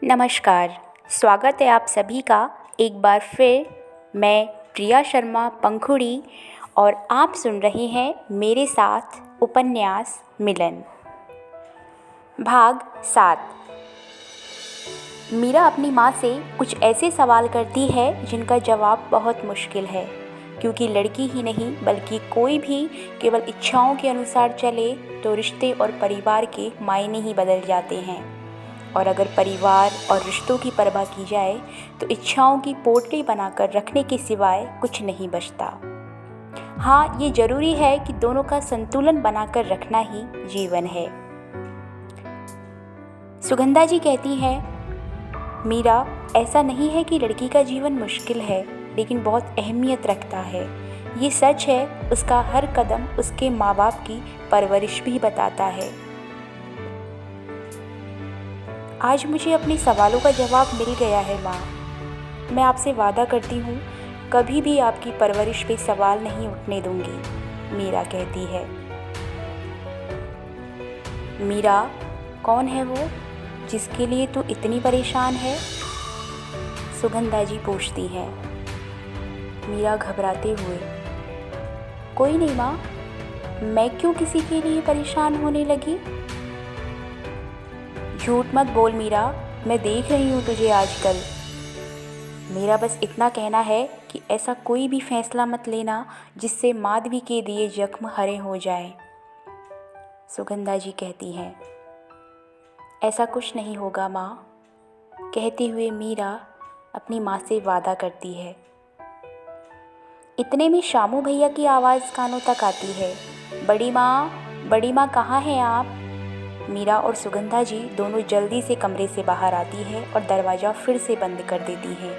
नमस्कार। स्वागत है आप सभी का एक बार फिर। मैं प्रिया शर्मा पंखुड़ी और आप सुन रहे हैं मेरे साथ उपन्यास मिलन, भाग 7। मीरा अपनी माँ से कुछ ऐसे सवाल करती है जिनका जवाब बहुत मुश्किल है, क्योंकि लड़की ही नहीं बल्कि कोई भी केवल इच्छाओं के अनुसार चले तो रिश्ते और परिवार के मायने ही बदल जाते हैं। और अगर परिवार और रिश्तों की परवाह की जाए तो इच्छाओं की पोटली बनाकर रखने के सिवाय कुछ नहीं बचता। हाँ, ये ज़रूरी है कि दोनों का संतुलन बनाकर रखना ही जीवन है। सुगंधा जी कहती हैं, मीरा, ऐसा नहीं है कि लड़की का जीवन मुश्किल है, लेकिन बहुत अहमियत रखता है। ये सच है, उसका हर कदम उसके माँ बाप की परवरिश भी बताता है। आज मुझे अपने सवालों का जवाब मिल गया है माँ। मैं आपसे वादा करती हूँ कभी भी आपकी परवरिश पे सवाल नहीं उठने दूंगी, मीरा कहती है। मीरा, कौन है वो जिसके लिए तू इतनी परेशान है? सुगंधा जी पूछती हैं। मीरा घबराते हुए, कोई नहीं माँ, मैं क्यों किसी के लिए परेशान होने लगी? झूठ मत बोल मीरा, मैं देख रही हूँ तुझे आजकल। मेरा बस इतना कहना है कि ऐसा कोई भी फैसला मत लेना जिससे माधवी के दिए जख्म हरे हो जाए। सुगंधा जी कहती हैं, ऐसा कुछ नहीं होगा माँ, कहते हुए मीरा अपनी माँ से वादा करती है। इतने में शामू भैया की आवाज़ कानों तक आती है। बड़ी माँ कहाँ हैं आप? मीरा और सुगंधा जी दोनों जल्दी से कमरे से बाहर आती है और दरवाज़ा फिर से बंद कर देती है।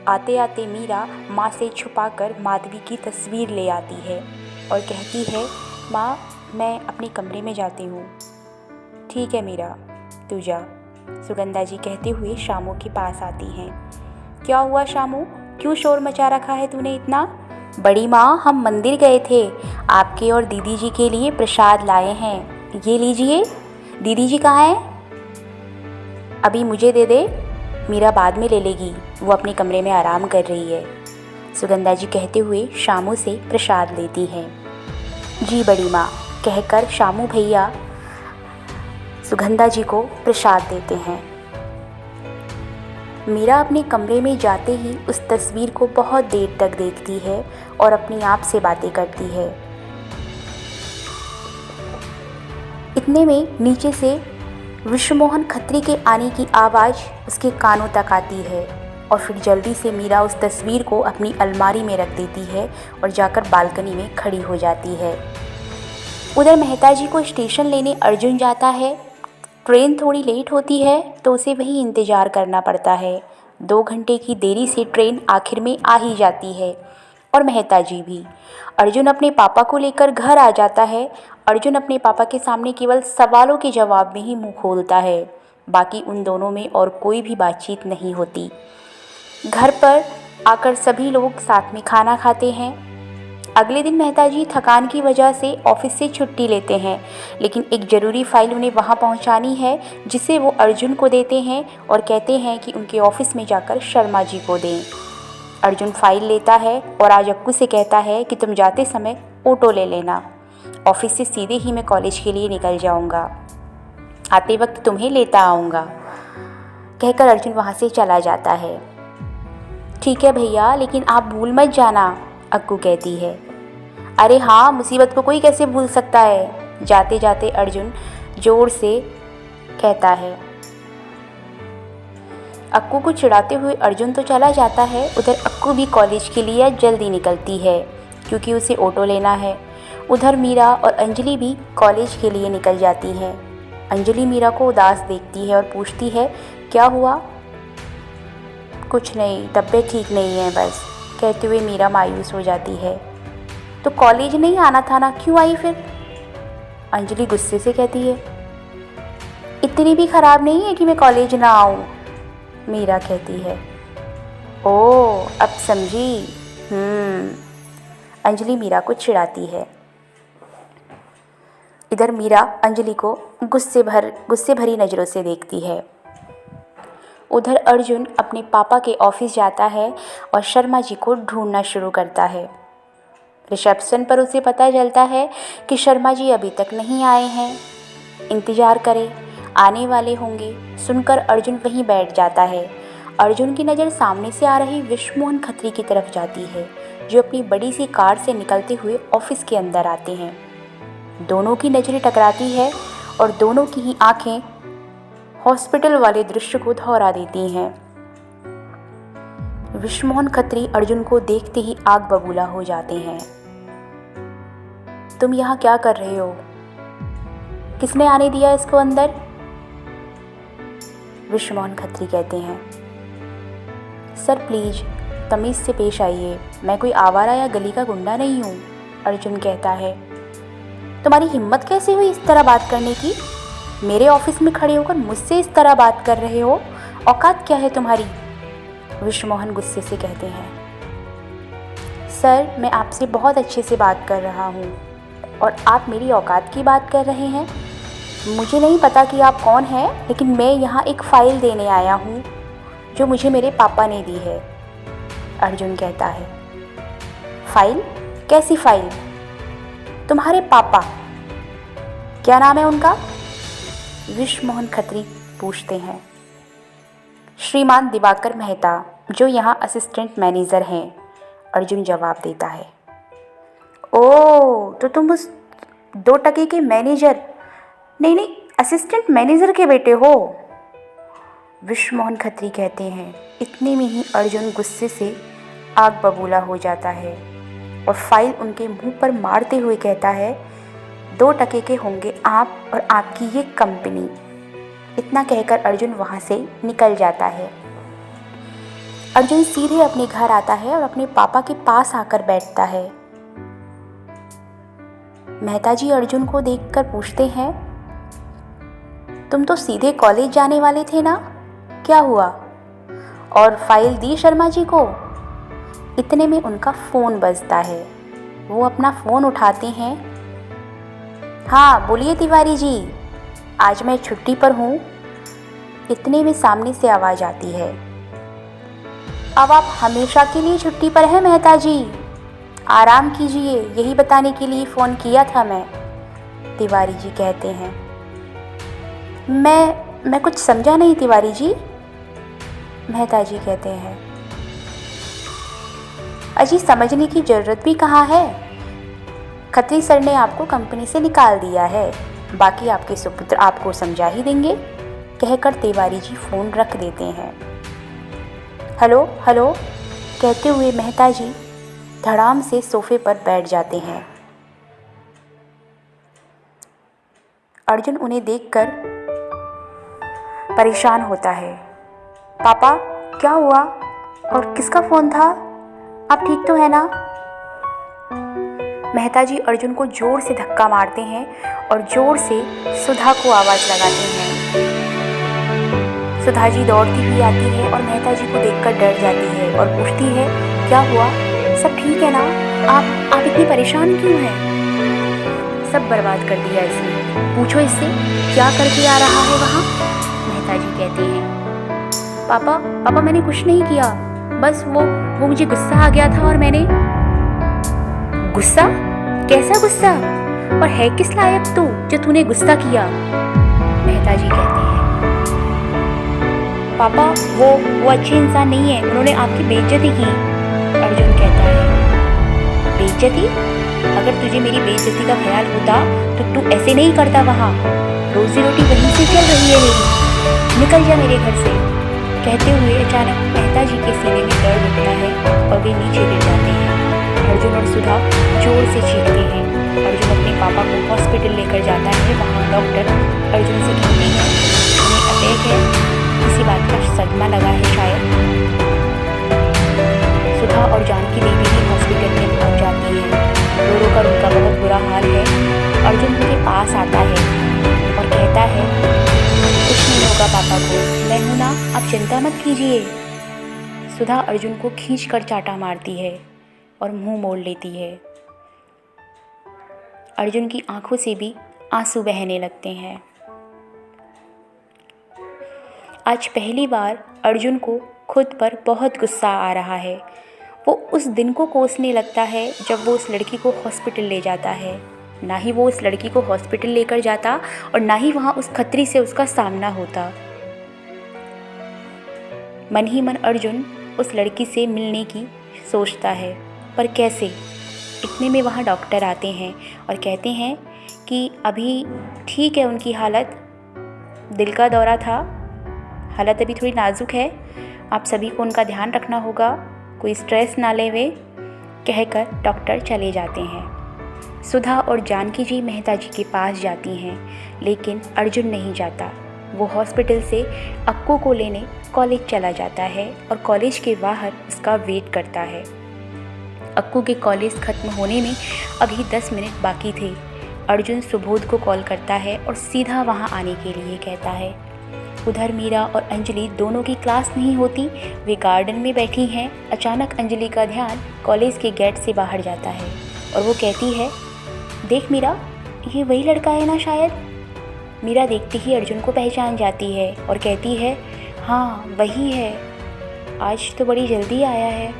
आते आते मीरा माँ से छुपाकर माधवी की तस्वीर ले आती है और कहती है, माँ, मैं अपने कमरे में जाती हूँ। ठीक है मीरा, तू जा, सुगंधा जी कहते हुए शामू के पास आती हैं। क्या हुआ शामू, क्यों शोर मचा रखा है तूने इतना? बड़ी माँ, हम मंदिर गए थे, आपके और दीदी जी के लिए प्रसाद लाए हैं, ये लीजिए। दीदी जी कहाँ हैं? अभी मुझे दे दे, मीरा बाद में ले लेगी, वो अपने कमरे में आराम कर रही है, सुगंधा जी कहते हुए शामू से प्रसाद लेती हैं। जी बड़ी माँ, कहकर शामू भैया सुगंधा जी को प्रसाद देते हैं। मीरा अपने कमरे में जाते ही उस तस्वीर को बहुत देर तक देखती है और अपने आप से बातें करती है। इतने में नीचे से विश्वमोहन खत्री के आने की आवाज़ उसके कानों तक आती है और फिर जल्दी से मीरा उस तस्वीर को अपनी अलमारी में रख देती है और जाकर बालकनी में खड़ी हो जाती है। उधर मेहता जी को स्टेशन लेने अर्जुन जाता है। ट्रेन थोड़ी लेट होती है तो उसे वहीं इंतज़ार करना पड़ता है। 2 घंटे की देरी से ट्रेन आखिर में आ ही जाती है और मेहता जी भी। अर्जुन अपने पापा को लेकर घर आ जाता है। अर्जुन अपने पापा के सामने केवल सवालों के जवाब में ही मुंह खोलता है, बाकी उन दोनों में और कोई भी बातचीत नहीं होती। घर पर आकर सभी लोग साथ में खाना खाते हैं। अगले दिन मेहता जी थकान की वजह से ऑफिस से छुट्टी लेते हैं, लेकिन एक ज़रूरी फाइल उन्हें वहाँ पहुँचानी है जिसे वो अर्जुन को देते हैं और कहते हैं कि उनके ऑफिस में जाकर शर्मा जी को दें। अर्जुन फाइल लेता है और आज अक्कू से कहता है कि तुम जाते समय ऑटो ले लेना, ऑफिस से सीधे ही मैं कॉलेज के लिए निकल जाऊंगा, आते वक्त तुम्हें लेता आऊँगा, कहकर अर्जुन वहाँ से चला जाता है। ठीक है भैया, लेकिन आप भूल मत जाना, अक्कू कहती है। अरे हाँ, मुसीबत को कोई कैसे भूल सकता है, जाते जाते अर्जुन जोर से कहता है। अक्कू को चिढ़ाते हुए अर्जुन तो चला जाता है। उधर अक्कू भी कॉलेज के लिए जल्दी निकलती है क्योंकि उसे ऑटो लेना है। उधर मीरा और अंजलि भी कॉलेज के लिए निकल जाती हैं। अंजलि मीरा को उदास देखती है और पूछती है, क्या हुआ? कुछ नहीं, तबीयत ठीक नहीं है बस, कहते हुए मीरा मायूस हो जाती है। तो कॉलेज नहीं आना था ना, क्यों आई फिर? अंजलि गुस्से से कहती है। इतनी भी खराब नहीं है कि मैं कॉलेज ना आऊँ, मीरा कहती है। ओह, अब समझी। अंजलि मीरा को चिढ़ाती है। इधर मीरा अंजलि को गुस्से भरी नज़रों से देखती है। उधर अर्जुन अपने पापा के ऑफिस जाता है और शर्मा जी को ढूंढना शुरू करता है। रिसेप्शन पर उसे पता चलता है कि शर्मा जी अभी तक नहीं आए हैं। इंतज़ार करें, आने वाले होंगे। सुनकर अर्जुन वहीं बैठ जाता है। अर्जुन की नज़र सामने से आ रही विश्वमोहन खत्री की तरफ जाती है, जो अपनी बड़ी सी कार से निकलते हुए ऑफिस के अंदर आते हैं। दोनों की नज़रें टकराती है और दोनों की ही आंखें हॉस्पिटल वाले दृश्य को दोहरा देती हैं। विश्वमोहन खत्री अर्जुन को देखते ही आग बबूला हो जाते हैं। तुम यहाँ क्या कर रहे हो? किसने आने दिया इसको अंदर? विश्वमोहन खत्री कहते हैं। सर प्लीज तमीज़ से पेश आइए, मैं कोई आवारा या गली का गुंडा नहीं हूँ। अर्जुन कहता है। तुम्हारी हिम्मत कैसे हुई इस तरह बात करने की? मेरे ऑफिस में खड़े होकर मुझसे इस तरह बात कर रहे हो? औकात क्या है तुम्हारी? विश्वमोहन गुस्से से कहते हैं। सर मैं आपसे बहुत अच्छे से बात कर रहा हूँ और आप मेरी औकात की बात कर रहे हैं। मुझे नहीं पता कि आप कौन हैं, लेकिन मैं यहाँ एक फ़ाइल देने आया हूँ जो मुझे मेरे पापा ने दी है। अर्जुन कहता है। फाइल? कैसी फाइल? तुम्हारे पापा, क्या नाम है उनका? विश्वमोहन खत्री पूछते हैं। श्रीमान दिवाकर मेहता, जो यहाँ असिस्टेंट मैनेजर हैं। अर्जुन जवाब देता है। ओह, तो तुम उस 2 टके के मैनेजर, नहीं असिस्टेंट मैनेजर के बेटे हो? विश्वमोहन खत्री कहते हैं। इतने में ही अर्जुन गुस्से से आग बबूला हो जाता है और फाइल उनके मुंह पर मारते हुए कहता है, 2 टके के होंगे आप और आपकी ये कंपनी। इतना कहकर अर्जुन वहाँ से निकल जाता है। अर्जुन सीधे अपने घर आता है और अपने पापा के पास आकर बैठता है। मेहता जी अर्जुन को देखकर पूछते हैं, तुम तो सीधे कॉलेज जाने वाले थे ना, क्या हुआ? और फाइल दी शर्मा जी को? इतने में उनका फ़ोन बजता है। वो अपना फ़ोन उठाते हैं। हाँ बोलिए तिवारी जी, आज मैं छुट्टी पर हूँ। इतने में सामने से आवाज़ आती है। अब आप हमेशा के लिए छुट्टी पर हैं मेहता जी, आराम कीजिए, यही बताने के लिए फ़ोन किया था मैं। तिवारी जी कहते हैं। मैं कुछ समझा नहीं तिवारी जी। मेहता जी कहते हैं। अजी समझने की ज़रूरत भी कहाँ है, खत्री सर ने आपको कंपनी से निकाल दिया है, बाकी आपके सुपुत्र आपको समझा ही देंगे, कहकर तिवारी जी फ़ोन रख देते हैं। हेलो हेलो कहते हुए मेहता जी धड़ाम से सोफे पर बैठ जाते हैं। अर्जुन उन्हें देखकर परेशान होता है। पापा क्या हुआ और किसका फ़ोन था? आप ठीक तो है ना? मेहता जी अर्जुन को जोर से धक्का मारते हैं और जोर से सुधा को आवाज़ लगाते हैं। सुधा जी दौड़ती हुई आती है और मेहता जी को देखकर डर जाती है और पूछती है, क्या हुआ? सब ठीक है ना? आप इतनी परेशान क्यों हैं? सब बर्बाद कर दिया इसने, पूछो इससे क्या करके आ रहा है वहाँ? मेहता जी कहते हैं। पापा मैंने कुछ नहीं किया, बस वो मुझे गुस्सा आ गया था और मैंने। गुस्सा? कैसा गुस्सा? और है किस लायक तू जो तूने गुस्सा किया? मेहता जी कहते हैं। पापा वो अच्छे इंसान नहीं है, उन्होंने आपकी बेइज्जती की। अर्जुन कहता है। बेइज्जती? अगर तुझे मेरी बेइज्जती का ख्याल होता तो तू ऐसे नहीं करता। वहाँ रोजी रोटी वहीं से चल रही है मेरी, निकल जा मेरे घर से। कहते हुए अचानक मेहता जी के सीने में दर्द उठता है और वे नीचे गिर जाते हैं। अर्जुन और सुधा जोर से चीखते हैं। अर्जुन अपने पापा को हॉस्पिटल लेकर जाता है। वहाँ डॉक्टर अर्जुन से कहते हैं, उन्हें अटैक है, किसी बात का सदमा लगा है शायद। सुधा और जानकी देवी भी हॉस्पिटल में पहुँच जाती हैं। रो कर उनका बहुत बुरा हाल है। अर्जुन उनके पास आता है और कहता है, कुछ नहीं होगा पापा को, मैं हूँ ना, आप चिंता मत कीजिए। सुधा अर्जुन को खींचकर चाटा मारती है और मुंह मोड़ लेती है। अर्जुन की आंखों से भी आंसू बहने लगते हैं। आज पहली बार अर्जुन को खुद पर बहुत गुस्सा आ रहा है। वो उस दिन को कोसने लगता है जब वो उस लड़की को हॉस्पिटल ले जाता है। ना ही वो उस लड़की को हॉस्पिटल लेकर जाता और ना ही वहाँ उस खतरी से उसका सामना होता। मन ही मन अर्जुन उस लड़की से मिलने की सोचता है, पर कैसे। इतने में वहाँ डॉक्टर आते हैं और कहते हैं कि अभी ठीक है उनकी हालत, दिल का दौरा था, हालत अभी थोड़ी नाजुक है, आप सभी को उनका ध्यान रखना होगा, कोई स्ट्रेस ना ले वे, कहकर डॉक्टर चले जाते हैं। सुधा और जानकी जी मेहता जी के पास जाती हैं, लेकिन अर्जुन नहीं जाता। वो हॉस्पिटल से अक्कू को लेने कॉलेज चला जाता है और कॉलेज के बाहर उसका वेट करता है। अक्कू के कॉलेज ख़त्म होने में अभी 10 मिनट बाकी थे। अर्जुन सुबोध को कॉल करता है और सीधा वहाँ आने के लिए कहता है। उधर मीरा और अंजलि दोनों की क्लास नहीं होती, वे गार्डन में बैठी हैं। अचानक अंजलि का ध्यान कॉलेज के गेट से बाहर जाता है और वो कहती है, देख मीरा, ये वही लड़का है ना शायद। मीरा देखते ही अर्जुन को पहचान जाती है और कहती है, हाँ वही है, आज तो बड़ी जल्दी आया है,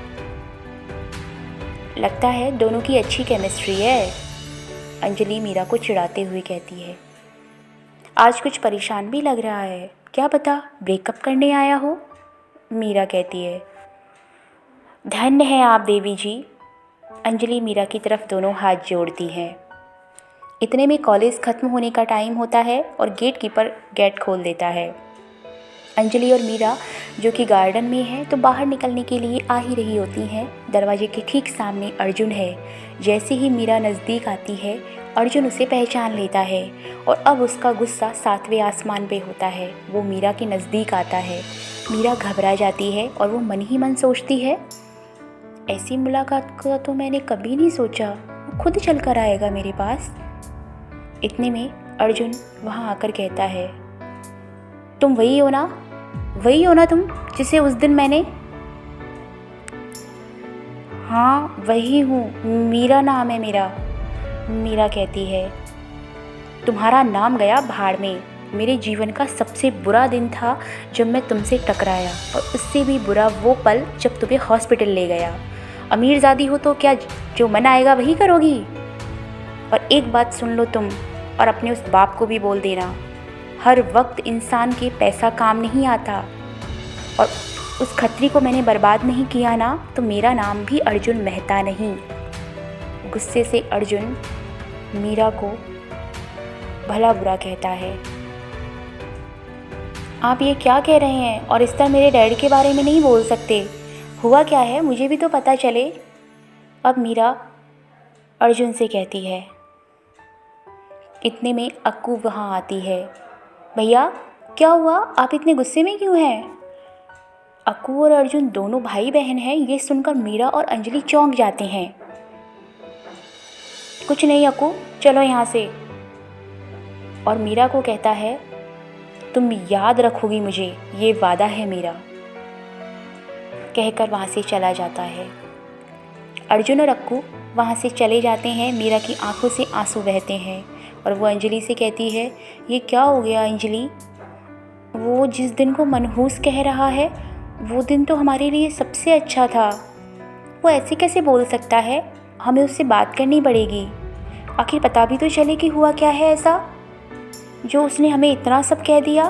लगता है दोनों की अच्छी केमिस्ट्री है। अंजलि मीरा को चिढ़ाते हुए कहती है, आज कुछ परेशान भी लग रहा है, क्या पता ब्रेकअप करने आया हो। मीरा कहती है, धन्य है आप देवी जी। अंजलि मीरा की तरफ दोनों हाथ जोड़ती है। इतने में कॉलेज ख़त्म होने का टाइम होता है और गेट कीपर गेट खोल देता है। अंजलि और मीरा जो कि गार्डन में है तो बाहर निकलने के लिए आ ही रही होती हैं। दरवाजे के ठीक सामने अर्जुन है। जैसे ही मीरा नज़दीक आती है अर्जुन उसे पहचान लेता है और अब उसका गुस्सा 7वें आसमान पे होता है। वो मीरा के नज़दीक आता है। मीरा घबरा जाती है और वो मन ही मन सोचती है, ऐसी मुलाकात का तो मैंने कभी नहीं सोचा, वो खुद चल कर आएगा मेरे पास। इतने में अर्जुन वहाँ आकर कहता है, तुम वही हो ना तुम जिसे उस दिन मैंने। हाँ वही हूँ, मीरा नाम है मेरा। मीरा कहती है, तुम्हारा नाम गया भाड़ में। मेरे जीवन का सबसे बुरा दिन था जब मैं तुमसे टकराया, और उससे भी बुरा वो पल जब तुम्हें हॉस्पिटल ले गया। अमीरजादी हो तो क्या जो मन आएगा वही करोगी। और एक बात सुन लो तुम, और अपने उस बाप को भी बोल देना, हर वक्त इंसान के पैसा काम नहीं आता, और उस खत्री को मैंने बर्बाद नहीं किया ना तो मेरा नाम भी अर्जुन मेहता नहीं। गुस्से से अर्जुन मीरा को भला बुरा कहता है। आप ये क्या कह रहे हैं, और इस तरह मेरे डैडी के बारे में नहीं बोल सकते। हुआ क्या है मुझे भी तो पता चले। अब मीरा अर्जुन से कहती है। इतने में अक्कू वहाँ आती है। भैया क्या हुआ, आप इतने गुस्से में क्यों हैं। अक्कू और अर्जुन दोनों भाई बहन हैं। ये सुनकर मीरा और अंजलि चौंक जाते हैं। कुछ नहीं अक्कू, चलो यहाँ से। और मीरा को कहता है, तुम याद रखोगी मुझे, ये वादा है मेरा, कहकर वहाँ से चला जाता है। अर्जुन और अक्कू वहाँ से चले जाते हैं। मीरा की आंखों से आंसू बहते हैं और वो अंजलि से कहती है, ये क्या हो गया अंजलि, वो जिस दिन को मनहूस कह रहा है वो दिन तो हमारे लिए सबसे अच्छा था। वो ऐसे कैसे बोल सकता है, हमें उससे बात करनी पड़ेगी। आखिर पता भी तो चले कि हुआ क्या है ऐसा जो उसने हमें इतना सब कह दिया।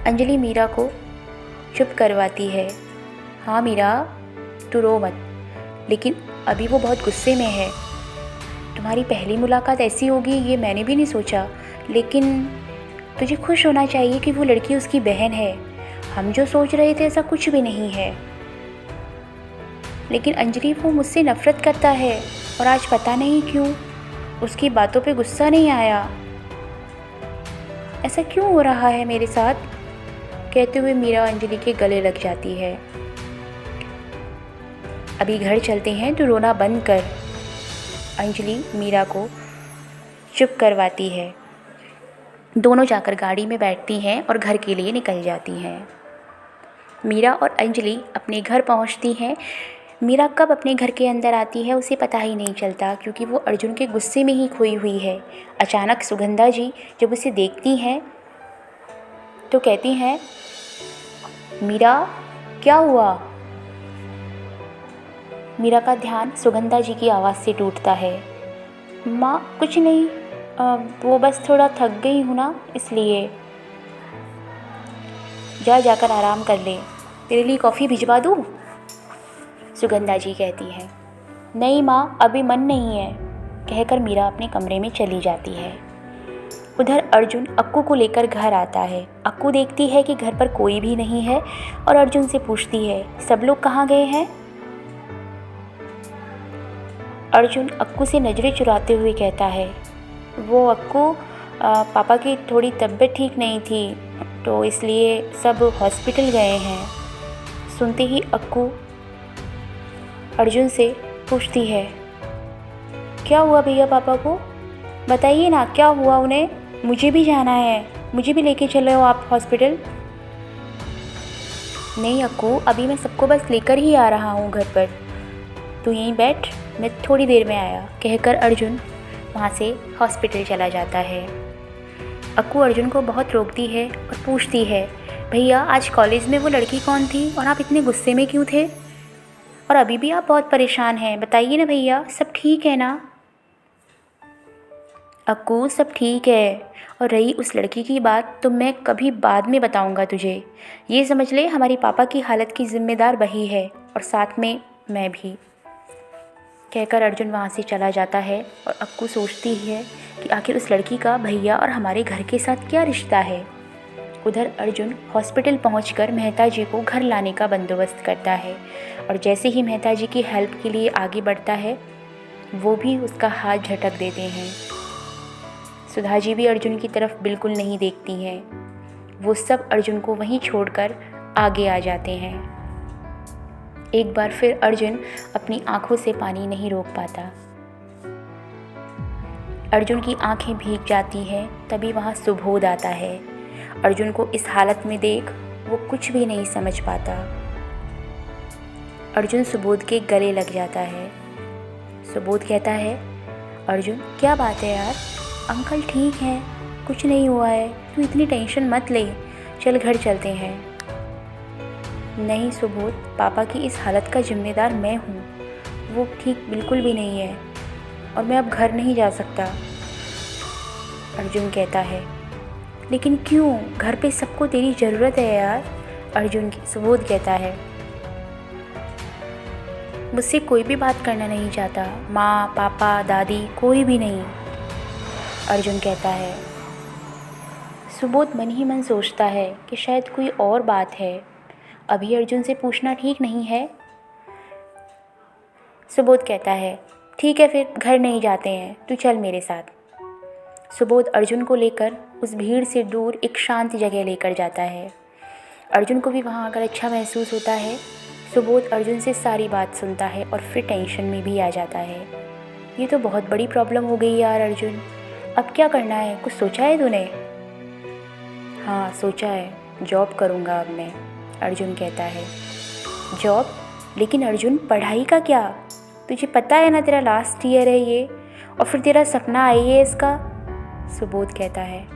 अंजलि मीरा को चुप करवाती है। हाँ मीरा तू रो मत, लेकिन अभी वो बहुत गुस्से में है। तुम्हारी पहली मुलाकात ऐसी होगी ये मैंने भी नहीं सोचा, लेकिन तुझे खुश होना चाहिए कि वो लड़की उसकी बहन है। हम जो सोच रहे थे ऐसा कुछ भी नहीं है। लेकिन अंजलि वो मुझसे नफ़रत करता है और आज पता नहीं क्यों उसकी बातों पे गुस्सा नहीं आया। ऐसा क्यों हो रहा है मेरे साथ, कहते हुए मीरा अंजलि के गले लग जाती है। अभी घर चलते हैं तो रोना बंद कर, अंजलि मीरा को चुप करवाती है। दोनों जाकर गाड़ी में बैठती हैं और घर के लिए निकल जाती हैं। मीरा और अंजलि अपने घर पहुंचती हैं। मीरा कब अपने घर के अंदर आती है उसे पता ही नहीं चलता, क्योंकि वो अर्जुन के गुस्से में ही खोई हुई है। अचानक सुगंधा जी जब उसे देखती हैं तो कहती हैं, मीरा क्या हुआ? मीरा का ध्यान सुगंधा जी की आवाज़ से टूटता है। माँ कुछ नहीं, वो बस थोड़ा थक गई हूँ ना, इसलिए। जाकर आराम कर ले, तेरे लिए कॉफ़ी भिजवा दूँ? सुगंधा जी कहती हैं। नहीं माँ, अभी मन नहीं है, कहकर मीरा अपने कमरे में चली जाती है। उधर अर्जुन अक्कू को लेकर घर आता है। अक्कू देखती है कि घर पर कोई भी नहीं है और अर्जुन से पूछती है, सब लोग कहाँ गए हैं? अर्जुन अक्कू से नज़रें चुराते हुए कहता है, वो अक्कू, पापा की थोड़ी तबीयत ठीक नहीं थी तो इसलिए सब हॉस्पिटल गए हैं। सुनते ही अक्कू अर्जुन से पूछती है, क्या हुआ भैया पापा को? बताइए ना, क्या हुआ उन्हें? मुझे भी जाना है, मुझे भी लेके चलो आप हॉस्पिटल। नहीं अक्कू, अभी मैं सबको बस लेकर ही आ रहा हूँ घर पर, तू यहीं बैठ, मैं थोड़ी देर में आया, कहकर अर्जुन वहाँ से हॉस्पिटल चला जाता है। अक्कू अर्जुन को बहुत रोकती है और पूछती है, भैया आज कॉलेज में वो लड़की कौन थी और आप इतने गुस्से में क्यों थे? और अभी भी आप बहुत परेशान हैं, बताइए ना भैया, सब ठीक है ना? अक्कू सब ठीक है, और रही उस लड़की की बात तो मैं कभी बाद में बताऊंगा तुझे। ये समझ ले हमारी पापा की हालत की जिम्मेदार वही है और साथ में मैं भी, कहकर अर्जुन वहाँ से चला जाता है। और अक्कू सोचती है कि आखिर उस लड़की का भैया और हमारे घर के साथ क्या रिश्ता है। उधर अर्जुन हॉस्पिटल पहुंचकर मेहता जी को घर लाने का बंदोबस्त करता है और जैसे ही मेहता जी की हेल्प के लिए आगे बढ़ता है, वो भी उसका हाथ झटक देते हैं। सुधा जी भी अर्जुन की तरफ बिल्कुल नहीं देखती हैं। वो सब अर्जुन को वहीं छोड़कर आगे आ जाते हैं। एक बार फिर अर्जुन अपनी आंखों से पानी नहीं रोक पाता। अर्जुन की आंखें भीग जाती हैं। तभी वहाँ सुबोध आता है। अर्जुन को इस हालत में देख वो कुछ भी नहीं समझ पाता। अर्जुन सुबोध के गले लग जाता है। सुबोध कहता है, अर्जुन क्या बात है यार, अंकल ठीक हैं, कुछ नहीं हुआ है, तू इतनी टेंशन मत ले, चल घर चलते हैं। नहीं सुबोध, पापा की इस हालत का जिम्मेदार मैं हूँ, वो ठीक बिल्कुल भी नहीं है और मैं अब घर नहीं जा सकता। अर्जुन कहता है, लेकिन क्यों, घर पे सबको तेरी ज़रूरत है यार। सुबोध कहता है, मुझसे कोई भी बात करना नहीं चाहता, माँ पापा दादी कोई भी नहीं। अर्जुन कहता है। सुबोध मन ही मन सोचता है कि शायद कोई और बात है, अभी अर्जुन से पूछना ठीक नहीं है। सुबोध कहता है, ठीक है फिर घर नहीं जाते हैं, तू चल मेरे साथ। सुबोध अर्जुन को लेकर उस भीड़ से दूर एक शांत जगह लेकर जाता है। अर्जुन को भी वहाँ आकर अच्छा महसूस होता है। सुबोध अर्जुन से सारी बात सुनता है और फिर टेंशन में भी आ जाता है। ये तो बहुत बड़ी प्रॉब्लम हो गई यार अर्जुन, अब क्या करना है, कुछ सोचा है तूने? हाँ सोचा है, जॉब करूँगा अब मैं। अर्जुन कहता है, जॉब? लेकिन अर्जुन पढ़ाई का क्या? तुझे पता है ना तेरा लास्ट ईयर है ये, और फिर तेरा सपना IAS का। सुबोध कहता है,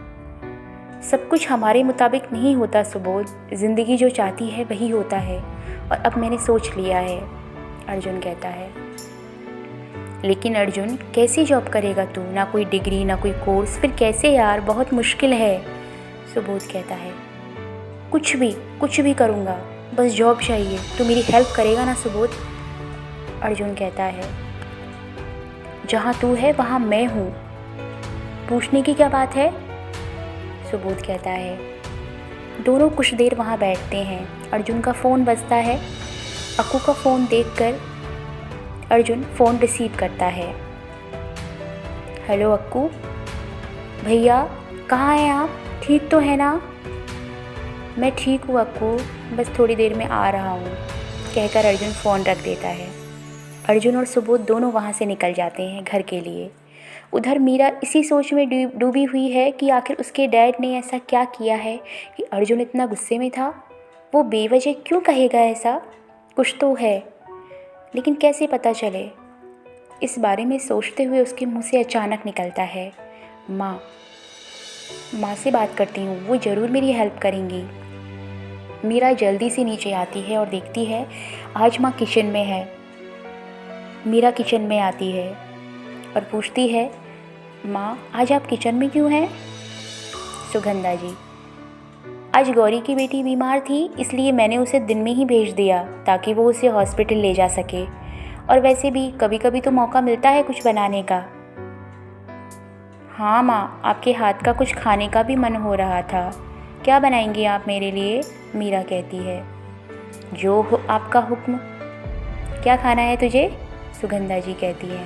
सब कुछ हमारे मुताबिक नहीं होता सुबोध, ज़िंदगी जो चाहती है वही होता है और अब मैंने सोच लिया है। अर्जुन कहता है, लेकिन अर्जुन कैसे जॉब करेगा तू, ना कोई डिग्री ना कोई कोर्स, फिर कैसे यार, बहुत मुश्किल है। सुबोध कहता है, कुछ भी करूँगा, बस जॉब चाहिए, तू मेरी हेल्प करेगा ना सुबोध। अर्जुन कहता है, जहाँ तू है वहाँ मैं हूँ, पूछने की क्या बात है। सुबोध कहता है। दोनों कुछ देर वहाँ बैठते हैं। अर्जुन का फ़ोन बजता है। अक्कू का फ़ोन देखकर अर्जुन फ़ोन रिसीव करता है। हेलो अक्कू, भैया कहाँ हैं आप, ठीक तो है ना? मैं ठीक हूँ अक्कू, बस थोड़ी देर में आ रहा हूँ, कहकर अर्जुन फ़ोन रख देता है। अर्जुन और सुबोध दोनों वहाँ से निकल जाते हैं घर के लिए। उधर मीरा इसी सोच में डूबी हुई है कि आखिर उसके डैड ने ऐसा क्या किया है कि अर्जुन इतना गुस्से में था। वो बेवजह क्यों कहेगा ऐसा, कुछ तो है, लेकिन कैसे पता चले। इस बारे में सोचते हुए उसके मुंह से अचानक निकलता है, माँ। माँ से बात करती हूँ, वो ज़रूर मेरी हेल्प करेंगी। मीरा जल्दी से नीचे आती है और देखती है आज माँ किचन में है। मीरा किचन में आती है और पूछती है, माँ आज आप किचन में क्यों हैं? सुगंधा जी, आज गौरी की बेटी बीमार थी, इसलिए मैंने उसे दिन में ही भेज दिया ताकि वो उसे हॉस्पिटल ले जा सके। और वैसे भी कभी कभी तो मौका मिलता है कुछ बनाने का। हाँ माँ, आपके हाथ का कुछ खाने का भी मन हो रहा था। क्या बनाएंगी आप मेरे लिए? मीरा कहती है। जो हो आपका हुक्म। क्या खाना है तुझे? सुगंधा जी कहती है।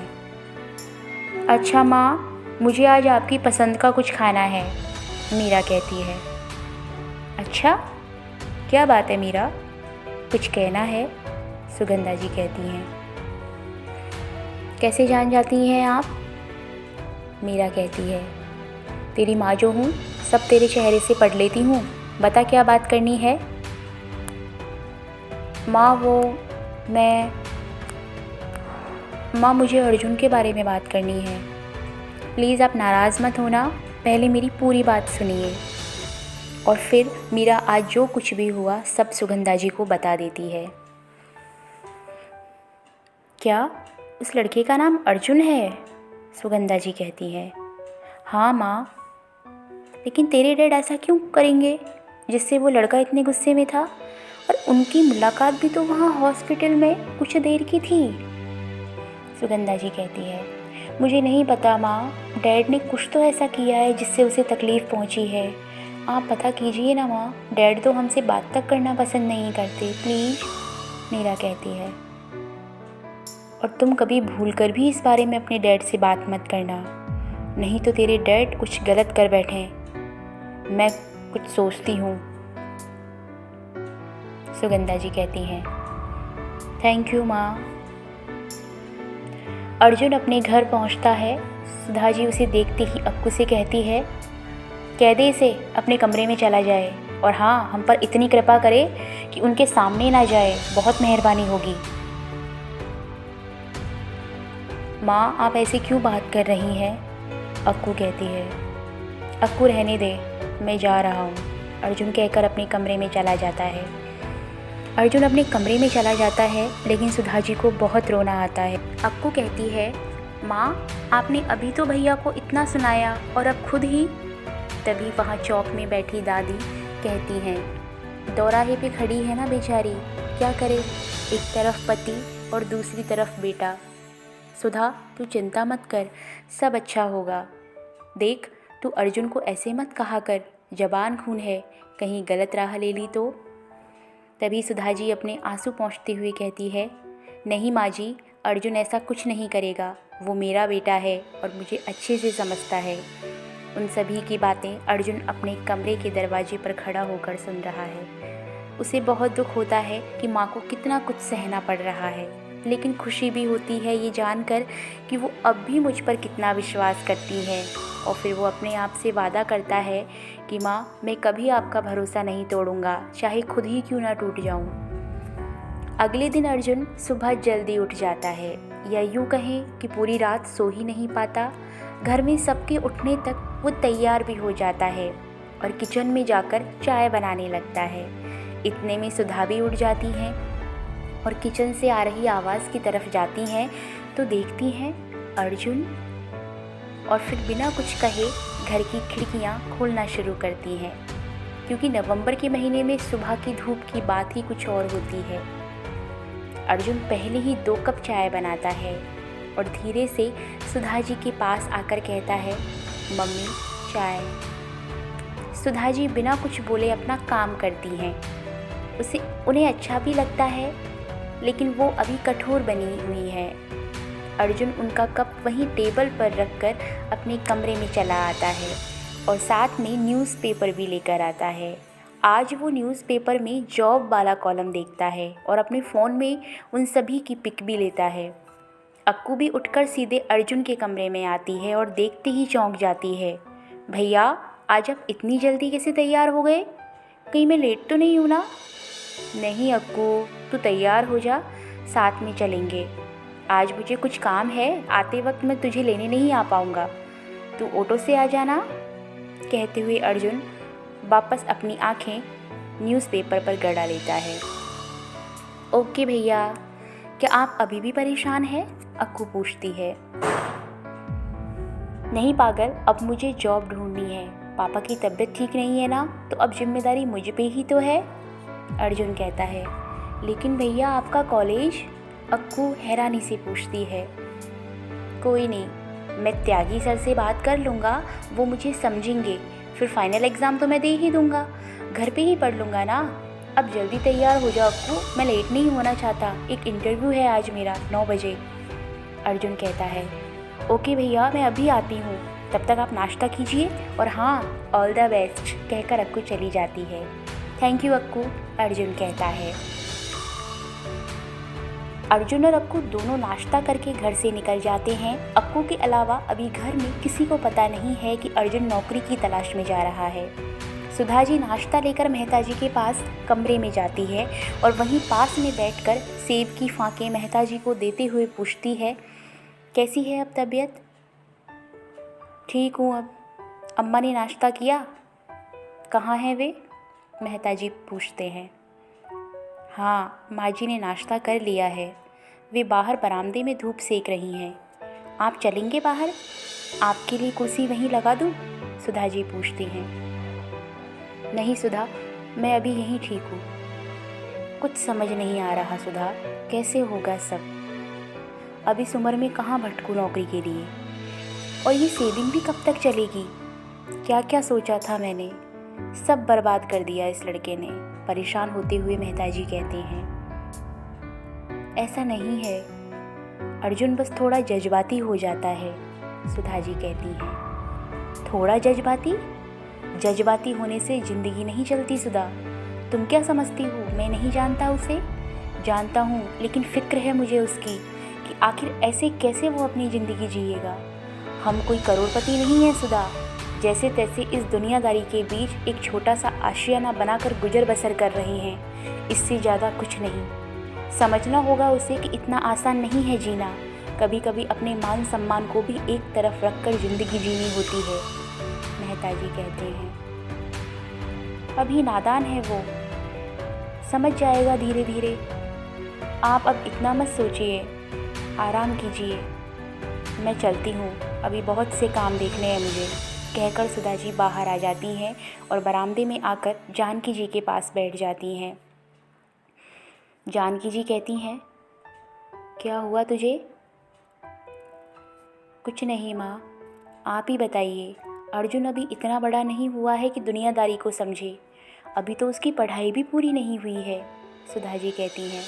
अच्छा माँ, मुझे आज आपकी पसंद का कुछ खाना है, मीरा कहती है। अच्छा, क्या बात है मीरा, कुछ कहना है? सुगंधा जी कहती हैं। कैसे जान जाती हैं आप? मीरा कहती है, तेरी माँ जो हूँ सब तेरे चेहरे से पढ़ लेती हूँ। बता क्या बात करनी है? माँ मुझे अर्जुन के बारे में बात करनी है। प्लीज़ आप नाराज़ मत होना, पहले मेरी पूरी बात सुनिए। और फिर मीरा आज जो कुछ भी हुआ सब सुगंधा जी को बता देती है। क्या उस लड़के का नाम अर्जुन है? सुगंधा जी कहती है। हाँ माँ, लेकिन तेरे डैड ऐसा क्यों करेंगे जिससे वो लड़का इतने गुस्से में था? और उनकी मुलाकात भी तो वहाँ हॉस्पिटल में कुछ देर की थी। सुगंधा जी कहती है, मुझे नहीं पता माँ, डैड ने कुछ तो ऐसा किया है जिससे उसे तकलीफ़ पहुँची है। आप पता कीजिए ना माँ, डैड तो हमसे बात तक करना पसंद नहीं करते, प्लीज़, मीरा कहती है। और तुम कभी भूल कर भी इस बारे में अपने डैड से बात मत करना, नहीं तो तेरे डैड कुछ गलत कर बैठें। मैं कुछ सोचती हूँ, सुगंधा जी कहती हैं। थैंक यू माँ। अर्जुन अपने घर पहुँचता है। सुधा जी उसे देखते ही अक्कू से कहती है, कह दे इसे अपने कमरे में चला जाए, और हाँ, हम पर इतनी कृपा करे कि उनके सामने ना जाए, बहुत मेहरबानी होगी। माँ आप ऐसे क्यों बात कर रही हैं? अक्कू कहती है। अक्कू रहने दे, मैं जा रहा हूँ, अर्जुन कहकर अपने कमरे में चला जाता है। अर्जुन अपने कमरे में चला जाता है, लेकिन सुधा जी को बहुत रोना आता है। अक्कू कहती है, माँ आपने अभी तो भैया को इतना सुनाया और अब खुद ही। तभी वहाँ चौक में बैठी दादी कहती हैं, दौराहे पे खड़ी है ना बेचारी, क्या करे, एक तरफ पति और दूसरी तरफ बेटा। सुधा तू चिंता मत कर, सब अच्छा होगा। देख तू अर्जुन को ऐसे मत कहा कर, जबान खून है, कहीं गलत राह ले ली तो। तभी सुधा जी अपने आंसू पोंछते हुए कहती है, नहीं माँ जी, अर्जुन ऐसा कुछ नहीं करेगा, वो मेरा बेटा है और मुझे अच्छे से समझता है। उन सभी की बातें अर्जुन अपने कमरे के दरवाजे पर खड़ा होकर सुन रहा है। उसे बहुत दुख होता है कि माँ को कितना कुछ सहना पड़ रहा है, लेकिन खुशी भी होती है ये जानकर कि वो अब भी मुझ पर कितना विश्वास करती है। और फिर वो अपने आप से वादा करता है कि माँ मैं कभी आपका भरोसा नहीं तोड़ूंगा, चाहे खुद ही क्यों ना टूट जाऊँ। अगले दिन अर्जुन सुबह जल्दी उठ जाता है, या यूँ कहें कि पूरी रात सो ही नहीं पाता। घर में सबके उठने तक वो तैयार भी हो जाता है और किचन में जाकर चाय बनाने लगता है। इतने में सुधा भी उठ जाती हैं और किचन से आ रही आवाज़ की तरफ जाती हैं तो देखती हैं अर्जुन, और फिर बिना कुछ कहे घर की खिड़कियां खोलना शुरू करती हैं, क्योंकि नवंबर के महीने में सुबह की धूप की बात ही कुछ और होती है। अर्जुन पहले ही 2 कप चाय बनाता है और धीरे से सुधा जी के पास आकर कहता है, मम्मी चाय। सुधा जी बिना कुछ बोले अपना काम करती हैं। उन्हें अच्छा भी लगता है, लेकिन वो अभी कठोर बनी हुई है। अर्जुन उनका कप वहीं टेबल पर रखकर अपने कमरे में चला आता है और साथ में न्यूज़पेपर भी लेकर आता है। आज वो न्यूज़पेपर में जॉब वाला कॉलम देखता है और अपने फ़ोन में उन सभी की पिक भी लेता है। अक्कू भी उठकर सीधे अर्जुन के कमरे में आती है और देखते ही चौंक जाती है। भैया आज आप इतनी जल्दी कैसे तैयार हो गए? कहीं मैं लेट तो नहीं हूँ ना? नहीं अक्कू, तू तैयार हो जा, साथ में चलेंगे। आज मुझे कुछ काम है, आते वक्त मैं तुझे लेने नहीं आ पाऊँगा, तू ऑटो से आ जाना। कहते हुए अर्जुन वापस अपनी आंखें न्यूज़पेपर पर गड़ा लेता है। ओके भैया, क्या आप अभी भी परेशान हैं? अक्कू पूछती है। नहीं पागल, अब मुझे जॉब ढूंढनी है। पापा की तबीयत ठीक नहीं है ना, तो अब जिम्मेदारी मुझ पे ही तो है, अर्जुन कहता है। लेकिन भैया आपका कॉलेज? अक्कू हैरानी से पूछती है। कोई नहीं, मैं त्यागी सर से बात कर लूँगा, वो मुझे समझेंगे, फिर फाइनल एग्ज़ाम तो मैं दे ही दूँगा, घर पे ही पढ़ लूँगा ना। अब जल्दी तैयार हो जाओ अक्कू, मैं लेट नहीं होना चाहता, एक इंटरव्यू है आज मेरा 9 बजे, अर्जुन कहता है। ओके भैया, मैं अभी आती हूँ, तब तक आप नाश्ता कीजिए, और हाँ, ऑल द बेस्ट कहकर अक्कू चली जाती है। थैंक यू अक्कू, अर्जुन कहता है। अर्जुन और अक्कू दोनों नाश्ता करके घर से निकल जाते हैं। अक्कू के अलावा अभी घर में किसी को पता नहीं है कि अर्जुन नौकरी की तलाश में जा रहा है। सुधा जी नाश्ता लेकर मेहता जी के पास कमरे में जाती है और वहीं पास में बैठकर सेब की फांकें मेहता जी को देते हुए पूछती है, कैसी है अब तबीयत? ठीक हूँ अब। अम्मा ने नाश्ता किया? कहाँ हैं वे? मेहता जी पूछते हैं। हाँ, माँ जी ने नाश्ता कर लिया है, वे बाहर बरामदे में धूप सेक रही हैं। आप चलेंगे बाहर? आपके लिए कुर्सी वहीं लगा दूँ? सुधा जी पूछती हैं। नहीं सुधा, मैं अभी यहीं ठीक हूँ। कुछ समझ नहीं आ रहा सुधा, कैसे होगा सब? अब इस उम्र में कहाँ भटकूँ नौकरी के लिए, और ये सेविंग भी कब तक चलेगी? क्या क्या सोचा था मैंने, सब बर्बाद कर दिया इस लड़के ने, परेशान होते हुए मेहता जी कहते हैं। ऐसा नहीं है अर्जुन, बस थोड़ा जज्बाती हो जाता है, सुधा जी कहती हैं। थोड़ा जज्बाती? जज्बाती होने से ज़िंदगी नहीं चलती सुधा। तुम क्या समझती हो मैं नहीं जानता उसे? जानता हूँ, लेकिन फिक्र है मुझे उसकी कि आखिर ऐसे कैसे वो अपनी ज़िंदगी जिएगा। हम कोई करोड़पति नहीं है सुधा, जैसे तैसे इस दुनियादारी के बीच एक छोटा सा आशियाना बनाकर गुजर बसर कर रहे हैं, इससे ज़्यादा कुछ नहीं। समझना होगा उसे कि इतना आसान नहीं है जीना, कभी कभी अपने मान सम्मान को भी एक तरफ रखकर ज़िंदगी जीनी होती है, मेहता जी कहते हैं। अभी नादान है वो, समझ जाएगा धीरे धीरे। आप अब इतना मत सोचिए, आराम कीजिए। मैं चलती हूँ, अभी बहुत से काम देखने हैं मुझे, कहकर सुधा जी बाहर आ जाती हैं और बरामदे में आकर जानकी जी के पास बैठ जाती हैं। जानकी जी कहती हैं, क्या हुआ तुझे? कुछ नहीं माँ, आप ही बताइए। अर्जुन अभी इतना बड़ा नहीं हुआ है कि दुनियादारी को समझे, अभी तो उसकी पढ़ाई भी पूरी नहीं हुई है, सुधा जी कहती हैं।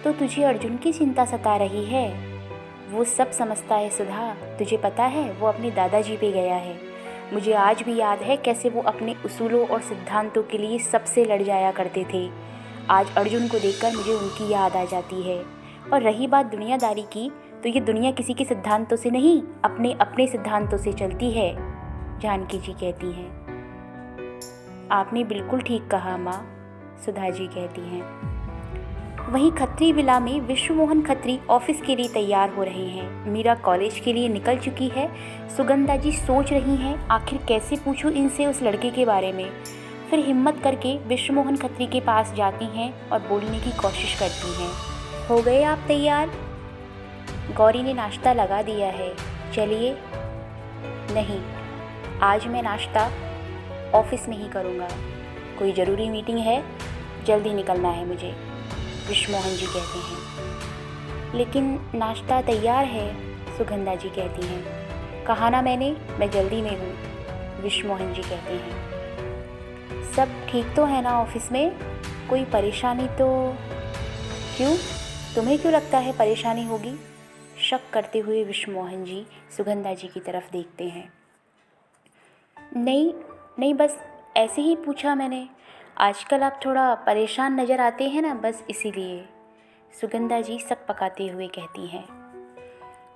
तो तुझे अर्जुन की चिंता सता रही है? वो सब समझता है सुधा, तुझे पता है वो अपने दादाजी पे गया है। मुझे आज भी याद है कैसे वो अपने उसूलों और सिद्धांतों के लिए सबसे लड़ जाया करते थे। आज अर्जुन को देखकर मुझे उनकी याद आ जाती है। और रही बात दुनियादारी की, तो ये दुनिया किसी के सिद्धांतों से नहीं, अपने अपने सिद्धांतों से चलती है, जानकी जी कहती हैं। आपने बिल्कुल ठीक कहा माँ, सुधा जी कहती हैं। वहीं खत्री विला में विश्वमोहन खत्री ऑफिस के लिए तैयार हो रहे हैं। मीरा कॉलेज के लिए निकल चुकी है। सुगंधा जी सोच रही हैं आखिर कैसे पूछूं इनसे उस लड़के के बारे में। फिर हिम्मत करके विश्वमोहन खत्री के पास जाती हैं और बोलने की कोशिश करती हैं। हो गए आप तैयार? गौरी ने नाश्ता लगा दिया है, चलिए। नहीं, आज मैं नाश्ता ऑफिस में ही करूँगा, कोई ज़रूरी मीटिंग है, जल्दी निकलना है मुझे, विश्वमोहन जी कहते हैं। लेकिन नाश्ता तैयार है, सुगंधा जी कहती हैं। कहा ना मैंने, मैं जल्दी में हूँ, विश्वमोहन जी कहते हैं। सब ठीक तो है ना ऑफिस में? कोई परेशानी तो? क्यों, तुम्हें क्यों लगता है परेशानी होगी? शक करते हुए विश्वमोहन जी सुगंधा जी की तरफ देखते हैं। नहीं नहीं, बस ऐसे ही पूछा मैंने, आजकल आप थोड़ा परेशान नज़र आते हैं ना, बस इसीलिए, सुगंधा जी सक पकाते हुए कहती हैं।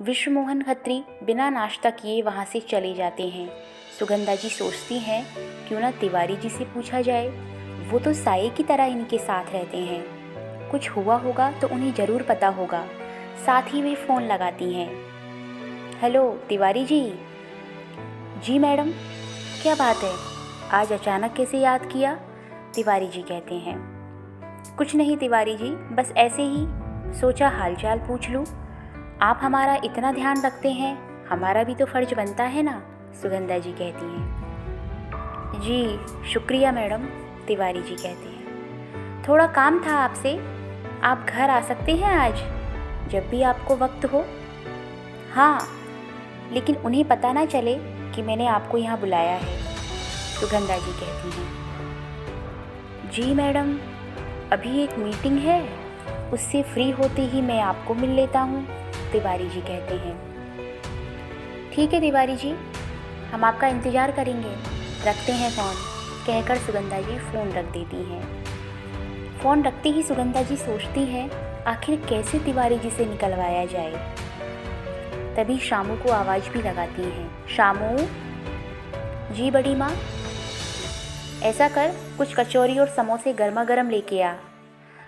विश्वमोहन खत्री बिना नाश्ता किए वहाँ से चले जाते हैं। सुगंधा जी सोचती हैं क्यों ना तिवारी जी से पूछा जाए, वो तो साये की तरह इनके साथ रहते हैं, कुछ हुआ होगा तो उन्हें ज़रूर पता होगा। साथ ही वे फ़ोन लगाती हैं। हेलो तिवारी जी। जी मैडम, क्या बात है, आज अचानक कैसे याद किया? तिवारी जी कहते हैं। कुछ नहीं तिवारी जी, बस ऐसे ही सोचा हालचाल पूछ लूँ। आप हमारा इतना ध्यान रखते हैं, हमारा भी तो फ़र्ज बनता है ना, सुगंधा जी कहती हैं। जी शुक्रिया मैडम, तिवारी जी कहते हैं। थोड़ा काम था आपसे, आप घर आ सकते हैं आज, जब भी आपको वक्त हो? हाँ, लेकिन उन्हें पता ना चले कि मैंने आपको यहाँ बुलाया है, सुगंधा जी कहती हैं। जी मैडम, अभी एक मीटिंग है, उससे फ्री होते ही मैं आपको मिल लेता हूँ, तिवारी जी कहते हैं। ठीक है तिवारी जी, हम आपका इंतज़ार करेंगे, रखते हैं फ़ोन, कहकर सुगंधा जी फ़ोन रख देती हैं। फ़ोन रखते ही सुगंधा जी सोचती हैं आखिर कैसे तिवारी जी से निकलवाया जाए। तभी शामू को आवाज़ भी लगाती हैं। शामू। जी बड़ी माँ। ऐसा कर, कुछ कचौरी और समोसे गर्मा गर्म लेके आ।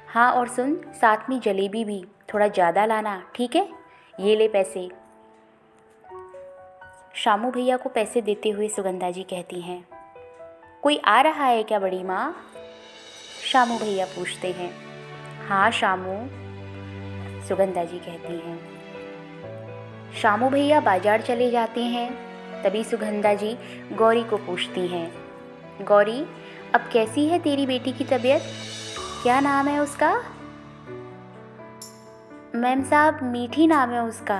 हाँ, और सुन, साथ में जलेबी भी थोड़ा ज़्यादा लाना, ठीक है? ये ले पैसे। शामू भैया को पैसे देते हुए सुगंधा जी कहती हैं। कोई आ रहा है क्या बड़ी माँ? शामू भैया पूछते हैं। हाँ शामू, सुगंधा जी कहती हैं। शामू भैया बाजार चले जाते हैं। तभी सुगंधा जी गौरी को पूछती हैं। गौरी, अब कैसी है तेरी बेटी की तबीयत? क्या नाम है उसका? मैम साहब, मीठी नाम है उसका,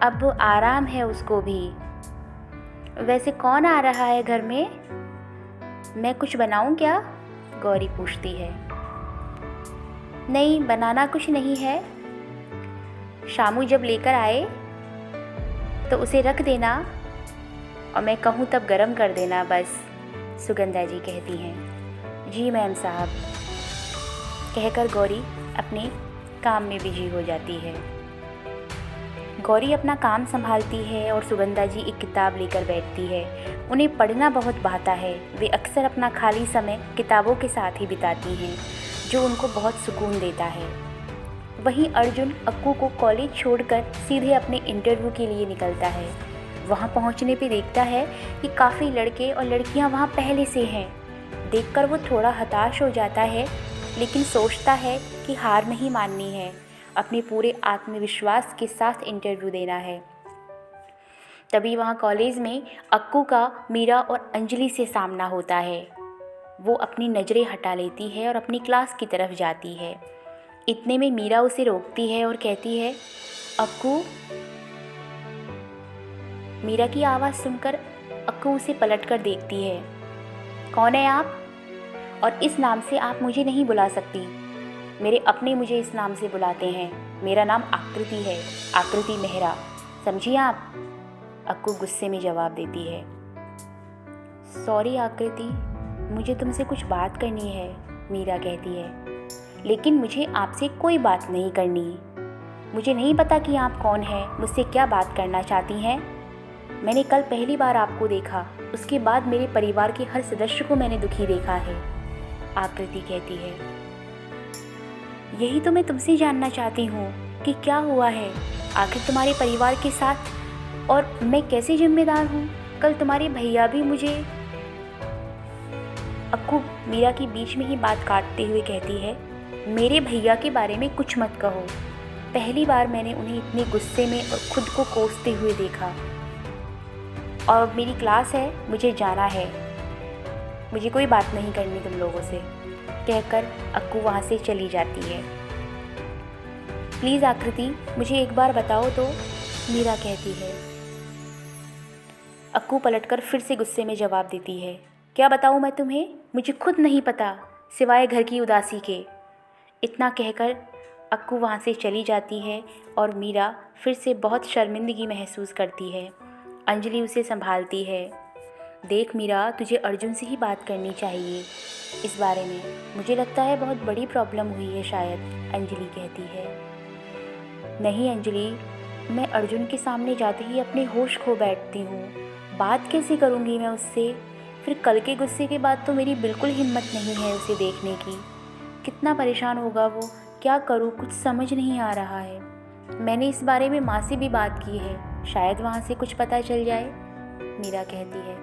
अब आराम है उसको भी। वैसे कौन आ रहा है घर में? मैं कुछ बनाऊं क्या? गौरी पूछती है। नहीं, बनाना कुछ नहीं है। शामू जब लेकर आए तो उसे रख देना और मैं कहूँ तब गरम कर देना बस, सुगंधा जी कहती हैं। जी मैम साहब, कहकर गौरी अपने काम में बिजी हो जाती है। गौरी अपना काम संभालती है और सुगंधा जी एक किताब लेकर बैठती है। उन्हें पढ़ना बहुत भाता है। वे अक्सर अपना खाली समय किताबों के साथ ही बिताती हैं, जो उनको बहुत सुकून देता है। वहीं अर्जुन अक्कू को कॉलेज छोड़कर सीधे अपने इंटरव्यू के लिए निकलता है। वहां पहुंचने पे देखता है कि काफ़ी लड़के और लड़कियां वहां पहले से हैं। देखकर वो थोड़ा हताश हो जाता है, लेकिन सोचता है कि हार नहीं माननी है, अपने पूरे आत्मविश्वास के साथ इंटरव्यू देना है। तभी वहाँ कॉलेज में अक्कू का मीरा और अंजलि से सामना होता है। वो अपनी नज़रें हटा लेती है और अपनी क्लास की तरफ जाती है। इतने में मीरा उसे रोकती है और कहती है, अक्कू। मीरा की आवाज़ सुनकर अक्कू उसे पलटकर देखती है। कौन है आप? और इस नाम से आप मुझे नहीं बुला सकती। मेरे अपने मुझे इस नाम से बुलाते हैं। मेरा नाम आकृति है, आकृति मेहरा, समझिए आप? अक्कू गुस्से में जवाब देती है। सॉरी आकृति, मुझे तुमसे कुछ बात करनी है, मीरा कहती है। लेकिन मुझे आपसे कोई बात नहीं करनी। मुझे नहीं पता कि आप कौन हैं, मुझसे क्या बात करना चाहती हैं। मैंने कल पहली बार आपको देखा, उसके बाद मेरे परिवार के हर सदस्य को मैंने दुखी देखा है, आकृति कहती है। यही तो मैं तुमसे जानना चाहती हूँ कि क्या हुआ है आखिर तुम्हारे परिवार के साथ, और मैं कैसे जिम्मेदार हूँ? कल तुम्हारे भैया भी मुझे। अक्कू मीरा की बीच में ही बात काटते हुए कहती है, मेरे भैया के बारे में कुछ मत कहो। पहली बार मैंने उन्हें इतने गुस्से में और खुद को कोसते हुए देखा। और मेरी क्लास है, मुझे जाना है, मुझे कोई बात नहीं करनी तुम लोगों से, कहकर अक्कू वहाँ से चली जाती है। प्लीज़ आकृति, मुझे एक बार बताओ तो, मीरा कहती है। अक्कू पलटकर फिर से गुस्से में जवाब देती है। क्या बताऊँ मैं तुम्हें? मुझे खुद नहीं पता, सिवाय घर की उदासी के। इतना कहकर अक्कू वहाँ से चली जाती है और मीरा फिर से बहुत शर्मिंदगी महसूस करती है। अंजलि उसे संभालती है। देख मीरा, तुझे अर्जुन से ही बात करनी चाहिए इस बारे में। मुझे लगता है बहुत बड़ी प्रॉब्लम हुई है शायद, अंजलि कहती है। नहीं अंजलि, मैं अर्जुन के सामने जाते ही अपने होश खो बैठती हूँ। बात कैसे करूँगी मैं उससे? फिर कल के गुस्से के बाद तो मेरी बिल्कुल हिम्मत नहीं है उसे देखने की। कितना परेशान होगा वो, क्या करूँ, कुछ समझ नहीं आ रहा है। मैंने इस बारे में माँ से भी बात की है, शायद वहाँ से कुछ पता चल जाए, मीरा कहती है।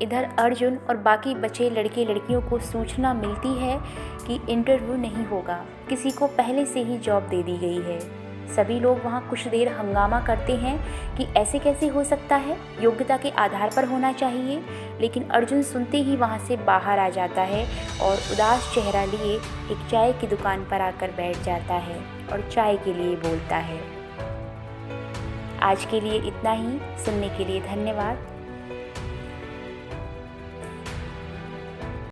इधर अर्जुन और बाकी बचे लड़के लड़कियों को सूचना मिलती है कि इंटरव्यू नहीं होगा, किसी को पहले से ही जॉब दे दी गई है। सभी लोग वहाँ कुछ देर हंगामा करते हैं कि ऐसे कैसे हो सकता है, योग्यता के आधार पर होना चाहिए। लेकिन अर्जुन सुनते ही वहाँ से बाहर आ जाता है और उदास चेहरा लिए एक चाय की दुकान पर आकर बैठ जाता है और चाय के लिए बोलता है। आज के लिए इतना ही। सुनने के लिए धन्यवाद।